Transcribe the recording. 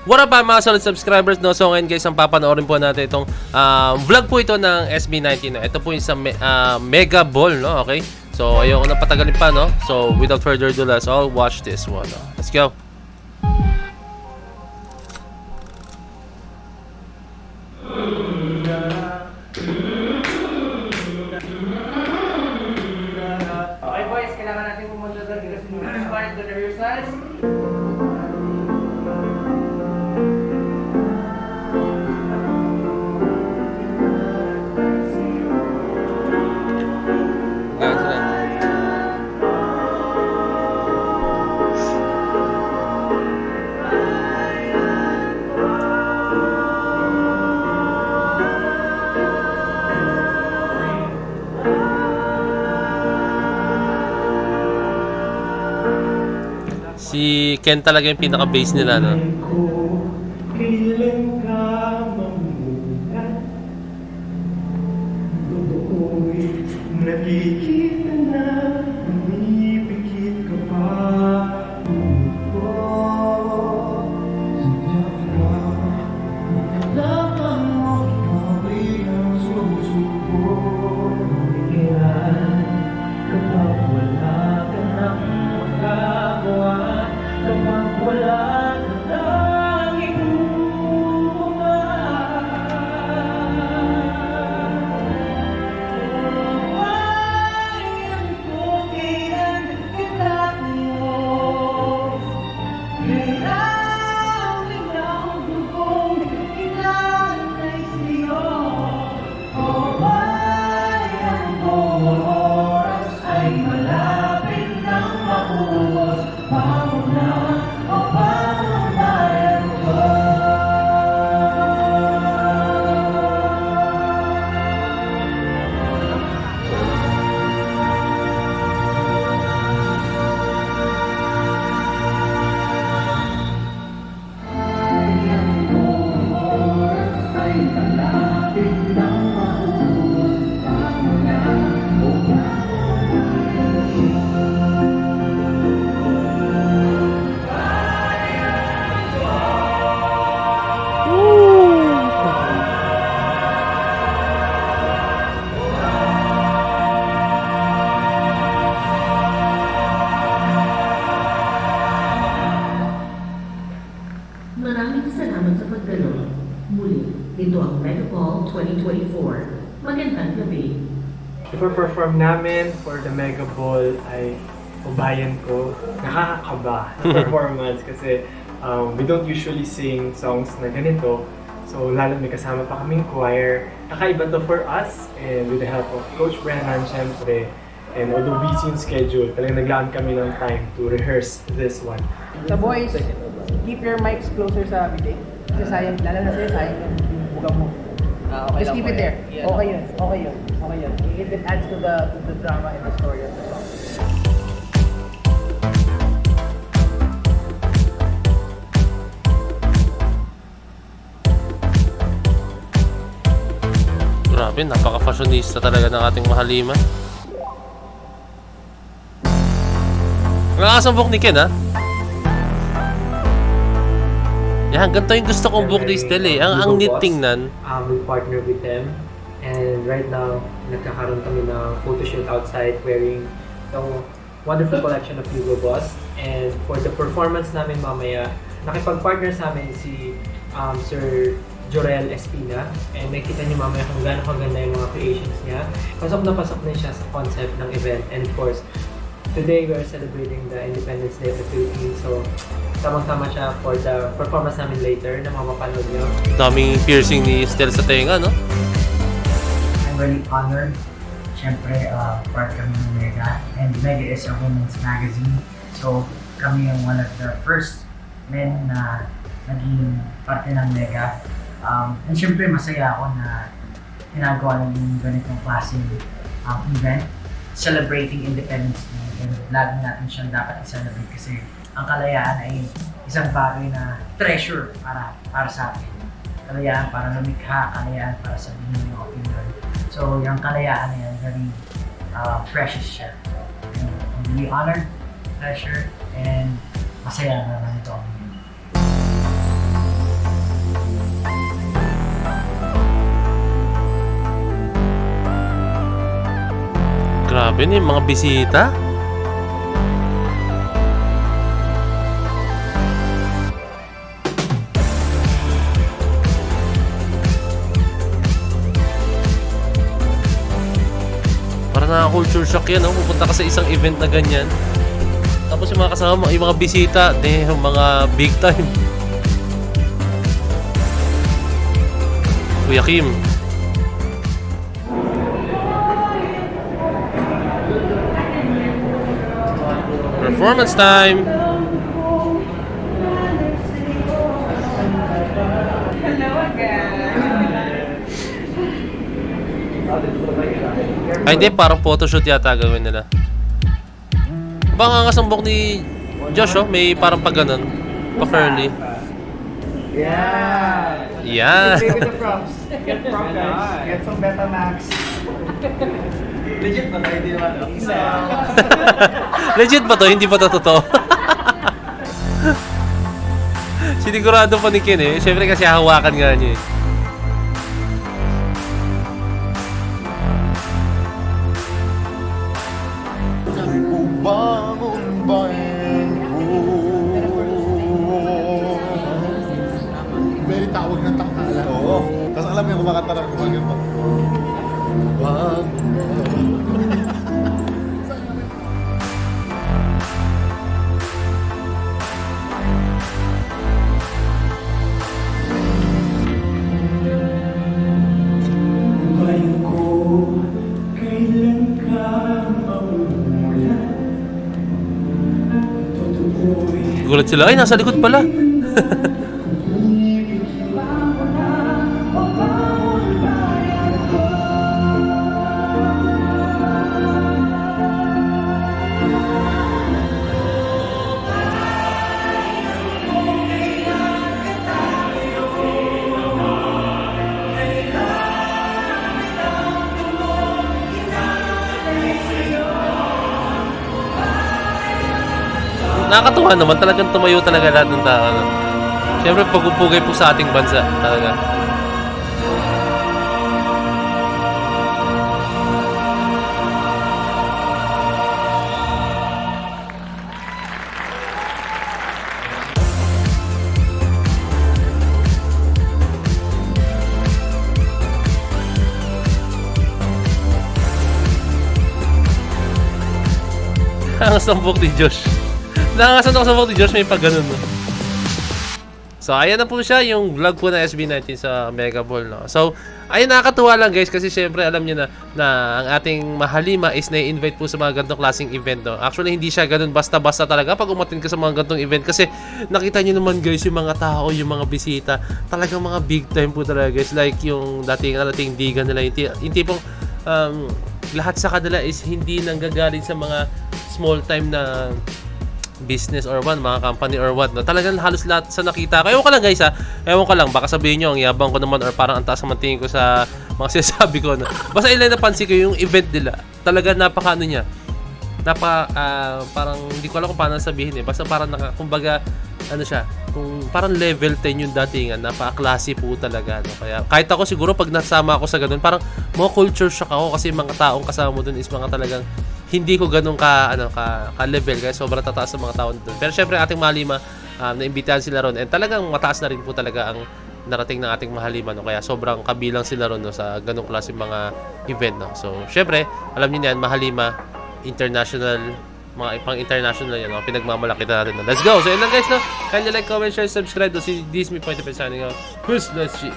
What up mga solid subscribers, no? So ngayon guys, ang papanoorin po natin itong vlog po ito ng SB19. No? Ito po yung sa Mega Ball, no? Okay? So ayoko na patagalin pa, no? So without further ado, let's all watch this one. No? Let's go. Okay boys, kailangan natin pumunta doon because we started the rehearsals. Si Ken talaga yung pinaka-base nila, no? Kailan ka mamulat? Totoo'y nakikita na umipikit ka pa. Nalaman mo ikaw'y ang susubok. Kailan kapag wala ka nang magagawa, kapag wala ka nang inuupa. Ayan ko kailan kita niyo, kailan ikaw dugong inanay siyo. O bayan ko, oras ay malapit nang maubos. Pauna o paundayan ko. Ay malapit nang maubos. Pauna o Maraming salamat sa pagdalo. Muli, ito ang Mega Ball 2024. Magandang gabi. Ipa-perform namin for the Mega Ball ay ubayan ko. Nakakakaba na performance kasi we don't usually sing songs na ganito. So lalo may kasama pa kaming choir. Kakaiba to for us and with the help of Coach Brennan, syempre. And although busy yung schedule, talagang naglaan kami ng time to rehearse this one. So boys, keep your mics closer sa bibig. Kasi sayang, lalo na sa'yo, sayang yung bugang mo. Okay Just lang keep po it there. yan. Okay yun, okay yun, okay yun. It adds to the drama and the story of the song. Grabe, napaka-fashionista talaga ng ating mahaliman. Nakakasambok ni Ken, ha? Yan, ganito yung gusto kong book ni Stella, eh. Ang neat tingnan. We partner with them, and right now nagkakaroon kami ng photoshoot outside wearing itong wonderful collection of Hugo Boss. And for the performance namin mamaya, nakipag-partner sa amin si Sir Jorel Espina, and nakikita niyo mamaya kung gaano kaganda yung mga creations niya. Pasok na siya sa concept ng event, and of course today we are celebrating the Independence Day of the Philippines, so tamang-tama siya for the performance namin later na mapapanood niyo. Daming piercing ni Stella sa tenga, no? I'm really honored. Siyempre, part kami ng Mega. And Mega is a women's magazine. So, kami yung one of the first men na naging parte ng Mega. And siyempre, masaya ako na ginagawa ng yung ganitong klaseng event. Celebrating Independence Day. And lagi natin siyang dapat i-celebrate kasi ang kalayaan ay isang bagay na treasure para sa atin. Kalayaan para lumikha, kalayaan para sabihin yung opinion. So, yung kalayaan na yan, very precious siya. And I'm really honored, pleasure, and masaya na nandito ako ngayon. Grabe na yung mga bisita. Parang nakaka-culture shock yan, no? Pupunta ka sa isang event na ganyan. Tapos yung mga kasama, yung mga bisita, yung mga big time. Kuya Kim. Performance time! Ay, hindi. Parang photoshoot yata gawin nila. Baka nga sambok ni Josh, oh. May parang pag ganun. Pa-curly. Yeah! Yeah! Play with the props. Get prop guys. Get some Betamax. Legit ba tayo? Hindi naman. Legit ba to? Hindi ba to totoo? Sinigurado pa ni Ken eh. Siyempre kasi hawakan nga niya eh. Very tawag ng tangkala. Oo. Tapos alam niya kumakanta ng gumagano. Wag. Gulat sila. Ay, nasa likod pala. Nakakatuwa naman, talagang tumayo talaga lahat ng tao. No? Siyempre, pagpupugay po sa ating bansa talaga. Ang sambok ni Josh. Nangangasan ako sa vlog ni Josh, may pag ganun, no? So, ayan na po siya, yung vlog po na SB19 sa Mega Ball, no? So, ayun, nakakatuwa lang, guys, kasi syempre, alam niyo na ang ating Mahalima is na-invite po sa mga ganitong klaseng event, no? Actually, hindi siya ganun basta-basta talaga pag umatin ka sa mga ganitong event, kasi nakita niyo naman, guys, yung mga tao, yung mga bisita, talagang mga big time po talaga, guys. Like, yung dating diga nila, yung tipong, lahat sa kanila is hindi nanggagaling sa mga small time na business or what, mga company or what, no? Talagang halos lahat sa nakita ko. Ewan ko lang, guys, ha? Ewan ko lang, baka sabihin nyo, ang yabang ko naman or parang ang taas naman tingin ko sa mga sinasabi ko, no? Basta ilan napansin ko yung event nila. Talaga napaka ano niya. Parang hindi ko alam kung paano sabihin eh. Basta parang kumbaga, ano siya, kung parang level 10 yung datingan, napaka-classy po talaga, no? Kaya kahit ako siguro pag nasama ako sa ganun, parang mga culture shock ako kasi mga taong kasama mo dun is mga talagang hindi ko ganun ka level, kaya sobrang tataas sa mga tao doon. Pero syempre ating Mahalima, naimbitahan sila ron and talagang mataas na rin po talaga ang narating ng ating Mahalima, no? Kaya sobrang kabilang sila ron, no, sa ganung klase mga event, no? So syempre alam niyo yan, Mahalima international, mga pang international yan, no? Pinagmamalaki natin, no? Let's go. So yun lang, guys, no? Kindly like, comment, share, subscribe. Si This Me Point of View signing out. Peace, let's see.